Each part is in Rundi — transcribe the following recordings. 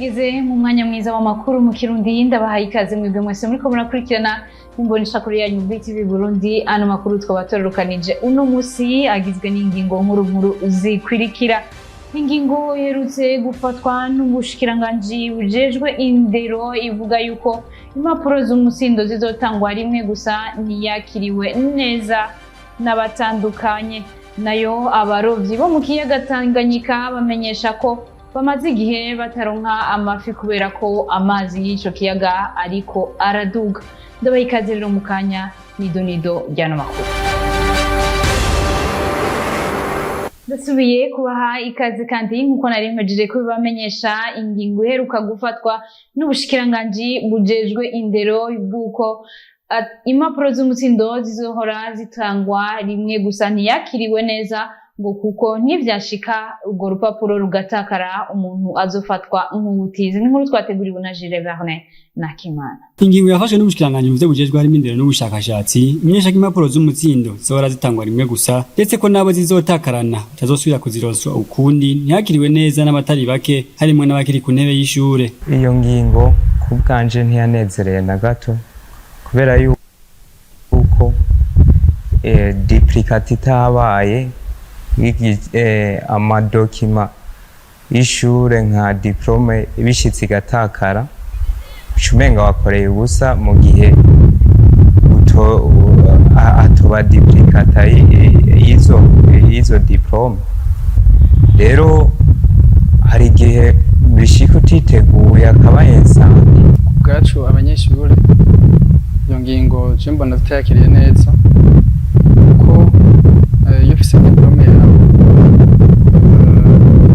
tugeze mu mwanya mwiza w'amakuru mu Kirundi ndabahaye ikaze mwebwe mwese muriko murakurikirana imbonesha kuri ya BTV Burundi. Ano makuru twabatororokanije uno musi agizwe n'ingingo nkuru zikwirikira. Ingingo iherutse gufatwa n'ubushikiranganje bujejwe indero ivuga yuko impapuro z'umusindo zizotangwa rimwe gusa ntiyakiriwe neza n'abatandukanye. Nayo abarovyi bo mu kiyaga Tanganyika bamenyesha ko bamaze igihe bataronka amafi kubera ko amazi y'ico kiyaga ariko araduga. Ndabaye ikaze rero mu kanya nido ryano makuru. Ndasubiye kubaha ikaze kandi nkuko nari mpejeje kubibamenyesha, ingingo iheruka gufatwa n'ubushikiranganje bujejwe indero bw'uko impapuro z'umutsindo zizohora zitangwa rimwe gusa ntiyakiriwe neza ngo kuko ntivyashika urwo rupapuro rugatakara umuntu azofatwa nk'ubutizi. N'inkuru twateguriwe na Jules Verne na Kimana. Ingingo yafashwe n'ubushikiranganje mu bujejwe harimo indero n'ubushakashatsi imenyesha ko impapuro z'umutsindo zizohora zitangwa rimwe gusa ndetse ko nabo zizotakarana utazosubira kuzironswa ukundi ntiyakiriwe neza n'abatari bake harimo n'abakiri ku ntebe y'ishure. Iyo ngingo kubwanje ntiyanezereye na gato kubera yuko duplicate itabaye amadokima y'ishure nka diplome bishitse igatakara umenga wakoreye ubusa mu gihe atoba duplicate y'izo diplome. Rero hari igihe bishika utiteguye akaba yensanga. Ubwacu abanyeshure iyo ngingo je mbona tutayakiriye neza kuko iyo ufise diplome yawe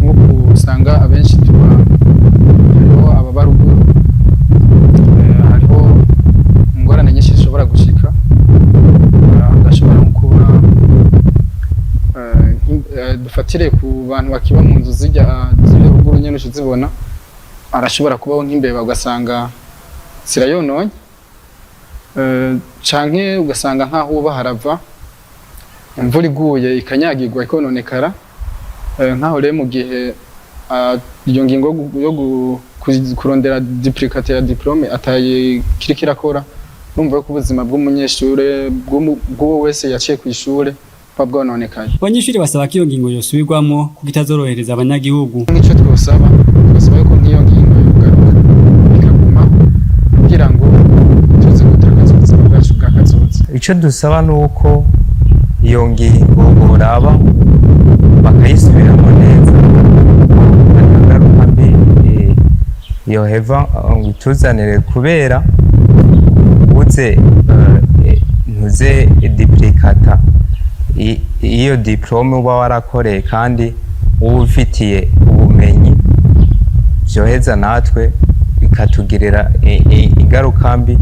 nk'uko usanga abenshi tuba hariho ababaruguru, hariho ingorane nyinshi zishobora gushika, agashobora kuba dufatire ku bantu bakiba mu nzu z'iruguru nyene uzibona, arashobora kubaho nk'imbeba ugasanga zirayononye, canke ugasanga nkaho uba harava imvura iguye ikanyagirwa ikononekara. Nkaho rero mu gihe iyo ngingo yo kurondera duplicate ya diplome atayikiri kirakora, numva ko ubuzima bw'umunyeshure bw'uwo wese yaciye ku ishure bwononekaye. Abanyeshure basaba ko iyo ngingo yosubirwamo kuko itazorohereza abanyagihugu. Nk'ico twosaba yuko nk'iyo ngingo yogaruka ikaguma kugira ngo tuze gutakaza ubuzima bwacu bwa kazoza. Ico dusaba nuko iyo ngingo boraba bakayisubiramo neza atagaruka mbi yoheva ngo ituzanire kubera ubuze ntuze duplicata iyo diplome uba warakoreye kandi uba ufitiye ubumenyi vyoheza natwe ikatugirira ingaruka mbi.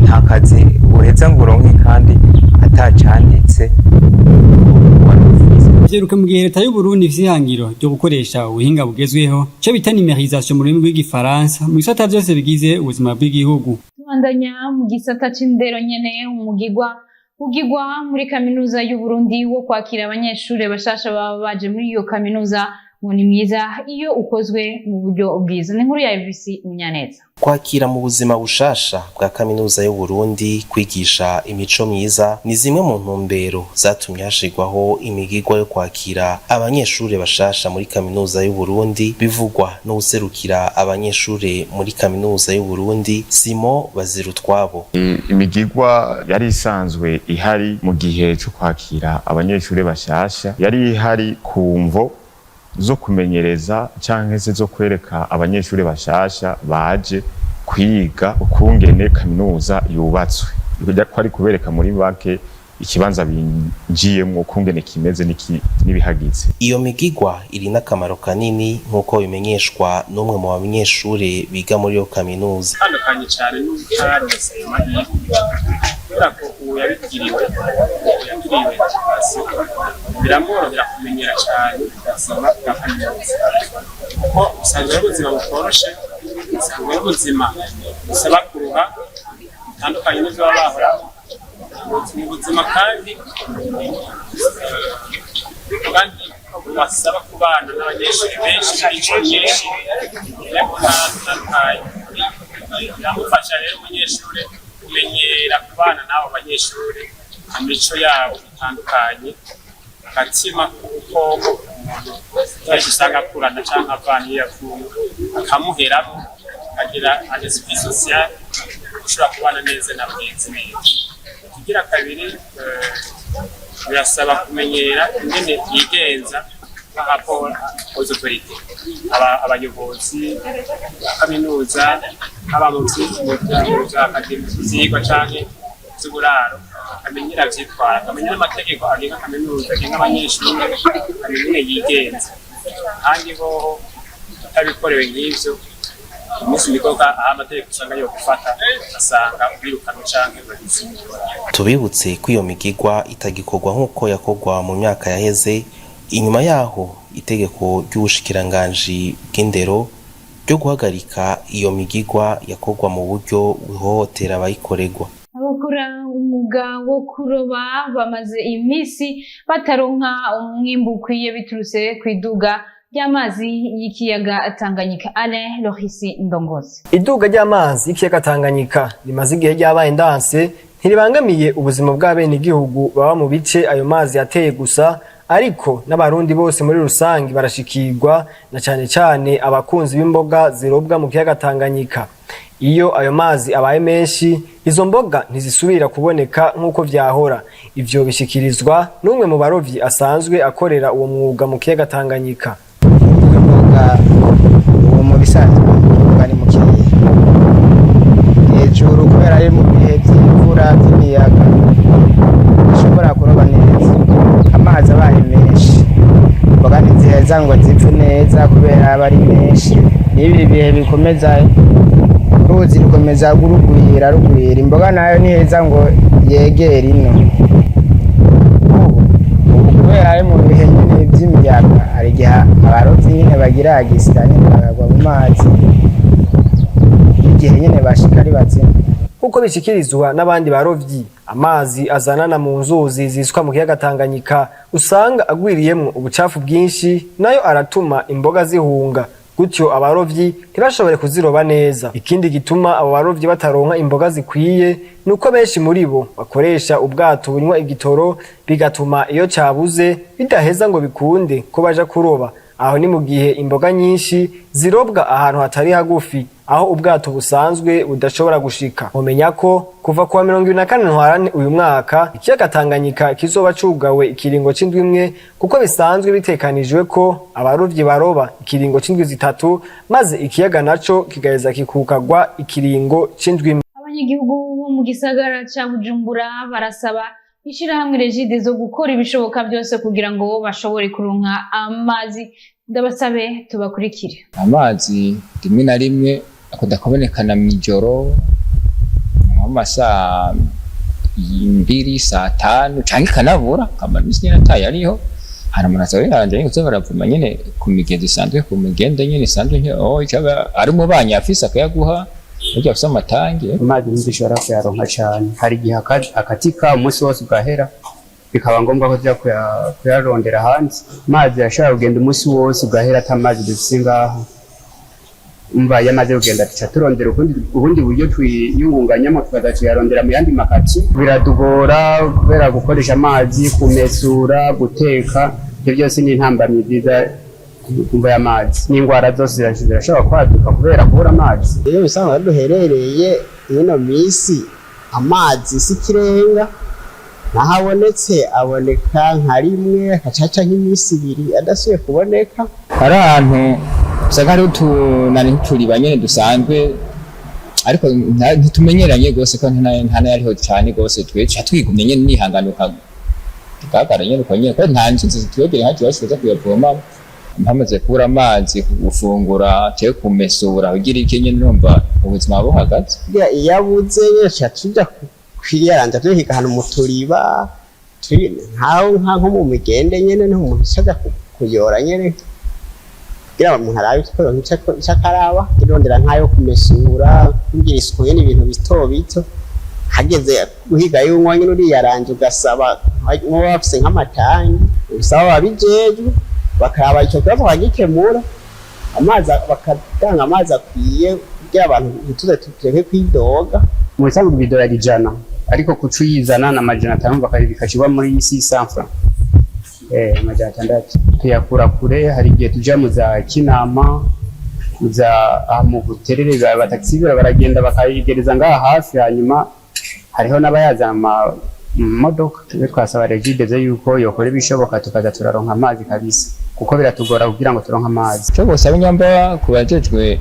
Nta kazi uheza ngo uronke kandi atacanditse. Vyeruka mu gihe leta y'u Burundi vyihangiro ryo gukoresha ubuhinga bugezweho cyo bita numérisation mu rurimi rw'igifaransa mu gisata byose bigize ubuzima bw'igihugu. Tubandanya mu gisata c'indero nyene ugigwa muri kaminuza y'u Burundi wo kwakira abanyeshure bashasha baba baje muri iyo kaminuza ngo ni mwiza iyo ukozwe mu buryo bwiza. N'inkuru ya VC Munyaneza. Kwakira mu buzima bushasha bwa kaminuza y'u Burundi, kwigisha imico myiza ni zimwe mu ntumbero zatumye hashigwaho imigigwa yo kwakira abanyeshure bashasha muri kaminuza y'u Burundi, bivugwa no userukira abanyeshure muri kaminuza y'u Burundi Simo Bazirutwabo. Imigigwa yari isanzwe ihari mu gihe cyo kwakira abanyeshure bashasha, yari ihari kumvo zo kumenyereza canke se zo kwereka abanyeshure bashasha baje kwiga ukungene kaminuza yubatswe, ko ari kubereka muri bake ikibanza binjiyemwo ukungene kimeze n'ibihagize. Iyo migigwa iri n'akamaro kanini nk'uko bimenyeshwa n'umwe mu banyeshure biga muri iyo kaminuza. Tandukanye cyane n'utarose amahirwe kubera ko uwo yabigiriwe biramworohera kumenyera cyane ubuzima bwa kaminuza, kuko usanga ari ubuzima bukoroshe, usanga ari ubuzima busaba kuruha bitandukanye n'ibyo baba bahora mu buzima kandi basaba kubana n'abanyeshuri benshi b'inshuro nyinshi mu ntara zitandukanye. Biramufasha rero umunyeshuri kumenyera kubana n'abo banyeshuri mu mico yabo itandukanye, agatima k'ubukoko umuntu kenshi usanga akurana cyangwa avana iyo yavuye akamuheramo, akagira esprit social, ushobora kubana neza na bagenzi be. Ikigira kabiri, birasaba kumenyera ingene yigenza rapport aux autorités, abayobozi kaminuza, aba mu byigwa canke z'uburaro, akamenyera vyitwara, akamenya n'amategeko agenga kaminuza, agenga abanyeshuri, akamenya ingene yigenza. Kandi hoho utabikorewe nk'ivyo, umunsi mikoka aho amategeko usanga yo gufata asanga ubirukana canke bagizingura. Tubibutse ko iyo migigwa itagikorwa nk'uko yakorwa mu myaka yaheze. Inyuma yaho itegeko ry'ubushikiranganji bw'indero ryo guhagarika iyo migigwa yakorwa mu buryo buhohotera abayikoregwa. Abakora umwuga wo kuroba bamaze iminsi bataronka umwimbu ukwiye biturutse kw'iduga ry'amazi y'ikiyaga Tanganyika. Alain Lohisi Ndongozi. Iduga ry'amazi y'ikiyaga Tanganyika rimaze igihe ryabaye ndanse, ntiribangamiye ubuzima bw'abenegihugu baba mu bice ayo mazi yateye gusa, ariko n'abarundi bose muri rusangi barashikirwa, na cane cane abakunzi b'imboga zirobwa mu kiyaga Tanganyika. Iyo ayo mazi abaye menshi, izo mboga ntizisubira kuboneka nk'uko vyahora. Ivyo bishikirizwa n'umwe mu barovyi asanzwe akorera uwo mwuga mu kiyaga Tanganyika. Imboga uwo mu bisanzwe bari mu kiyaga hejuru, kubera ari mu bihe vy'imvura vy'imiyaga ashobora kuroba neza. Amazi abaye menshi, imboga ntiziheza ngo zipfe neza kubera aba ari menshi. N'ibi bihe bikomeza, uruzi rukomeza rugwira, imboga nayo ntiheza ngo yegere ino. Ubu kubera ari mu bihe nyine vy'imiyaga, hari igihe abarovyi nyine bagira agisita nyine bakagwa mu mazi, igihe nyine bashika ari bazima. Uko bishikirizwa n'abandi barovyi, amazi azanana mu nzuzi ziswa mu kiyaga Tanganyika usanga agwiriyemwo ubucafu bwinshi, nayo aratuma imboga zihunga, gutyo abarovyi ntibashobore kuziroba neza. Ikindi gituma abo barovyi bataronka imboga zikwiye nuko benshi muri bo bakoresha ubwato bunywa igitoro, bigatuma iyo cabuze bidaheza ngo bikunde ko baja kuroba. Aho ni mu gihe imboga nyinshi zirobwa ahantu hatari hagufi, aho ubwato busanzwe budashobora gushika. Mumenya ko kuva kuwa 24 Ntwarante uyu mwaka ikiyaga Tanganyika kizoba cugawe ikiringo c'indwi imwe, kuko bisanzwe bitekanijwe ko abarovyi baroba ikiringo c'indwi zitatu, maze ikiyaga naco kigaheza kikukagwa ikiringo c'indwi imwe. Abanyagihugu bo mu gisagara ca Bujumbura barasaba ishirahamwe Regide zo gukora ibishoboka byose kugira ngo bashobore kuronka amazi. Ndabasabe tubakurikire. Amazi rimwe na rimwe akunda kubonekana mw'ijoro amasaha 2 saa 5 canke kanabura kamamisi nyene atayariho. Hari umuntu yaranje ngo baravuma nyene ku migezi isanzwe, ku migende nyene isanzwe icaba ari mu banya afise akayaguha ujya afise amatangi. Amazi ntibishobora kuyaronka cyane, hari igihe akatika umunsi wose ugahera, bikaba ngombwa ko tujya kuyarondera hanze. Amazi yashobora kugenda umunsi wose ugahera atamazi dufise ngaho. Umva yamaze kugenda tuca turondera ubundi buryo twiyungunganyamo tukaza tuyarondera mu yandi makati. Biradugora kubera gukoresha amazi, kumesura, guteka, ibyo byose ni intambamyi nziza kumva y'amazi. N'ingwara zose zirashobora kwaduka kubera kubura amazi. Iyo bisanzwe duherereye ino misi amazi si kirenga, nahabonetse aboneka nka rimwe akacaca nk'imisi 2 adasuye kuboneka. Hari ahantu usanga hari utunani turiba nyene dusanzwe, ariko ntitumenyeranye gose ko ntana yariho cyane gose. Tweca twigumye nyene nihanganuka tukagara nyene ko nyene ko nta nzi twegere haje bashobora kuyavoma. Mpamaze kubura amazi, gufungura cyo kumesura ugira iki nyene numva ubuzima buhagaze. Iyabuze yecha tujya kwiyaranja tuhiga hano muturiba nko mu migende nyene no umuntu shaga kuyora nyene kugira umuntu arabe ko ncakaraba irondera nkayo kumesura kugira isuku nyene ibintu bito bito. Hageze guhiga y'umwanya uri yaranje ugasaba nko bafise nk'amatangi usaba babijejwe bakaraba icyo kibazo bagikemura, amazi bagatanga amazi akwiye kugira abantu ntituze tureke kwidoga. Mu bisanzwe ibido yari 100 ariko kuca uyizana na 500 bikashirwa muri 600 francs. Amajana 600 tuyakura kure. Hari igihe tuja mu za Kinama, za mu Buterere, abataxi baragenda bakayigereza ngaha hafi, hanyuma hariho n'abayazana modoka. Twasaba Regide yuko yokora ibishoboka tukaza turaronka amazi kabisa, kuko biratugora kugira ngo turonke amazi. Cyo gusaba inyamba kubajejwe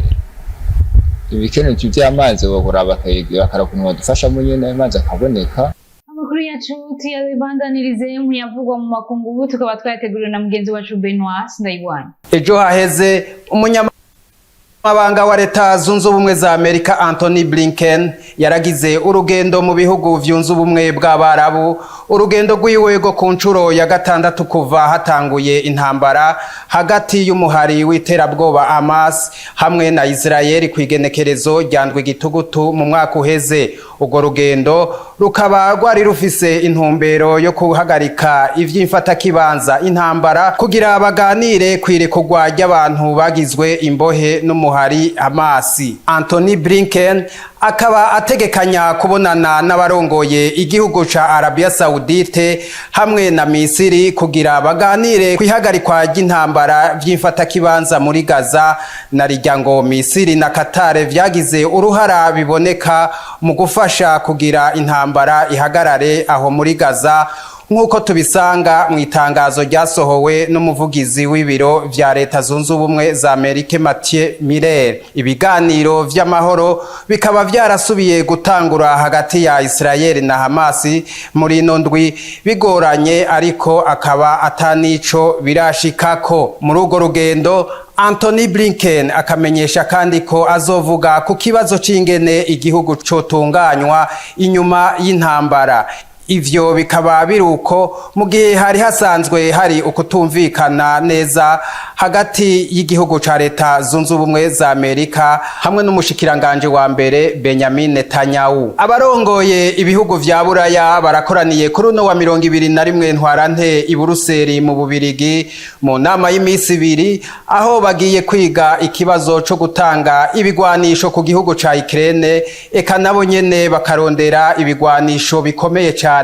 ibikenewe by'amazi bakora bakarakunwa dufasha mu nyene amazi akaboneka. Amakuru yacu tuyabandanirize mu yavugwa mu makungu, tukaba twayateguriwe na mugenzi wacu Benoit Ndayigwanya. Ejo haheze umunyamabanga wa Leta Zunze Ubumwe za Amerika Anthony Blinken yaragize urugendo mu bihugu vyunze ubumwe bw'Abarabu. Urugendo rwiwe rwo ku ncuro ya 6 kuva hatanguye intambara hagati y'umuhari w'iterabwoba Hamas hamwe na Israel kwigenekerezo ryandwi gitugutu mu mwaka uheze. Urwo rugendo rukaba rwari rufise intumbero yo kuhagarika ivy'imfata kibanza intambara kugira baganire kwirekugwa ry'abantu bagizwe imbohe n'umuhari Hamas. Anthony Blinken akaba ategekanya kubonana n'abarongoye igihugu ca Arabia Saudite hamwe na Misiri kugira baganire kwihagarikwa ry'intambara vy'imfata kibanza muri Gaza, na riryango Misiri na Qatar vyagize uruhara biboneka mu gufasha kugira intambara ihagarare aho muri Gaza, nk'uko tubisanga mu itangazo ryasohowe n'umuvugizi w'ibiro vya Leta Zunze Ubumwe za Amerika Mathieu Miller. Ibiganiro vy'amahoro bikaba vyarasubiye gutangura hagati ya Israel na Hamas muri ino ndwi bigoranye, ariko akaba atanico birashikako. Muri urwo rugendo Anthony Blinken akamenyesha kandi ko azovuga ku kibazo c'ingene igihugu cotunganywa inyuma y'intambara. Ivyo bikaba biruko mu gihe hari hasanzwe hari ukutumvikana neza hagati y'igihugu ca Leta Zunze Ubumwe za Amerika hamwe n'umushikiranganje wa mbere Benjamin Netanyahu. Abarongoye ibihugu vya Buraya barakoraniye kuri uno wa 21 ntwarante i Buruseli mu Bubirigi mu nama y'imisi 2 aho bagiye kwiga ikibazo co gutanga ibigwanisho ku gihugu ca Ukraine, eka nabo nyene bakarondera ibigwanisho bikomeye cyane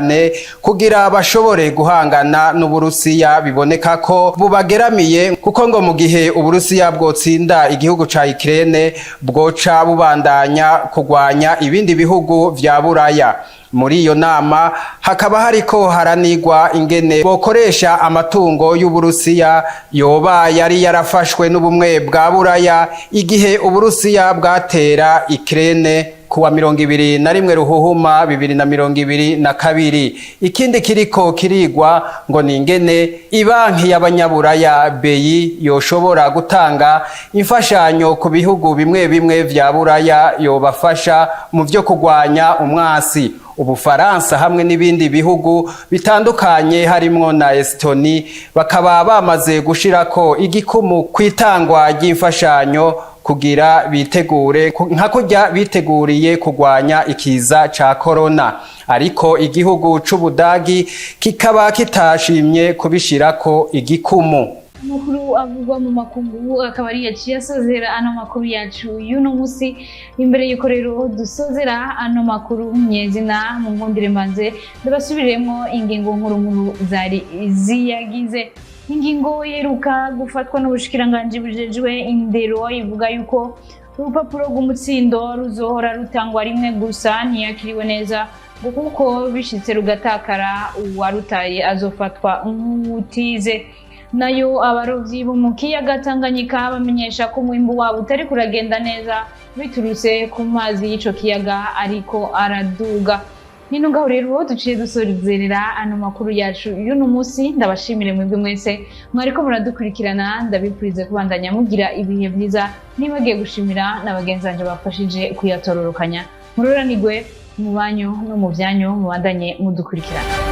kugira bashobore guhangana n'Uburusiya biboneka ko bubageramiye, kuko ngo mu gihe Uburusiya bwotsinda igihugu ca Ukraine bwoca bubandanya kugwanya ibindi bihugu vya Buraya. Muri iyo nama hakaba hariko haranigwa ingene bokoresha amatungo y'Uburusiya yoba yari yarafashwe n'ubumwe bwa Buraya igihe Uburusiya bwatera Ukraine kuwa 21 Ruhuhuma 2022. Ikindi kiriko kirigwa ngo ni ingene ibanki y'abanyaburaya BEI yoshobora gutanga imfashanyo ku bihugu bimwe bimwe vya Buraya yobafasha mu vyo kugwanya umwasi. Ubufaransa hamwe n'ibindi bihugu bitandukanye harimwo na Estonia bakaba bamaze gushirako igikumu kwitangwa ry'imfashanyo kugira bitegure nka kurya biteguriye kugwanya ikiza ca corona, ariko igihugu c'Ubudagi kikaba kitashimye kubishirako igikumu. Amakuru avugwa mu makungu akaba ari yaciye asozera ano makuru yacu y'uno musi. Imbere yuko rero dusozera ano makuru nyezina mu nkundire mbanze ndabasubiremo ingingo nkuru zari ziyagize. Ingingo yeruka gufatwa n'ubushikiranganje bujejwe indero ivuga yuko urupapuro rw'umutsindo ruzohora rutangwa rimwe gusa ntiyakiriwe neza, kuko bishitse rugatakara uwarutaye azofatwa nk'utize. Nayo abarovyi bo mu kiyaga Tanganyika bamenyesha ko umwimbu wabo utari kuragenda neza biturutse ku mazi y'ico kiyaga ariko araduga. Nino ngaho rero duciye dusorezerera ano makuru yacu y'uno musi. Ndabashimire mwebwe mwese mwariko muradukurikirana, ndabipurize kubandanya mugira ibihe byiza, nibagiye gushimira n'abagenzi banje bafashije kuyatororokanya. Muroranigwe mu banyu no mu byanyu, mubandanye mudukurikirana.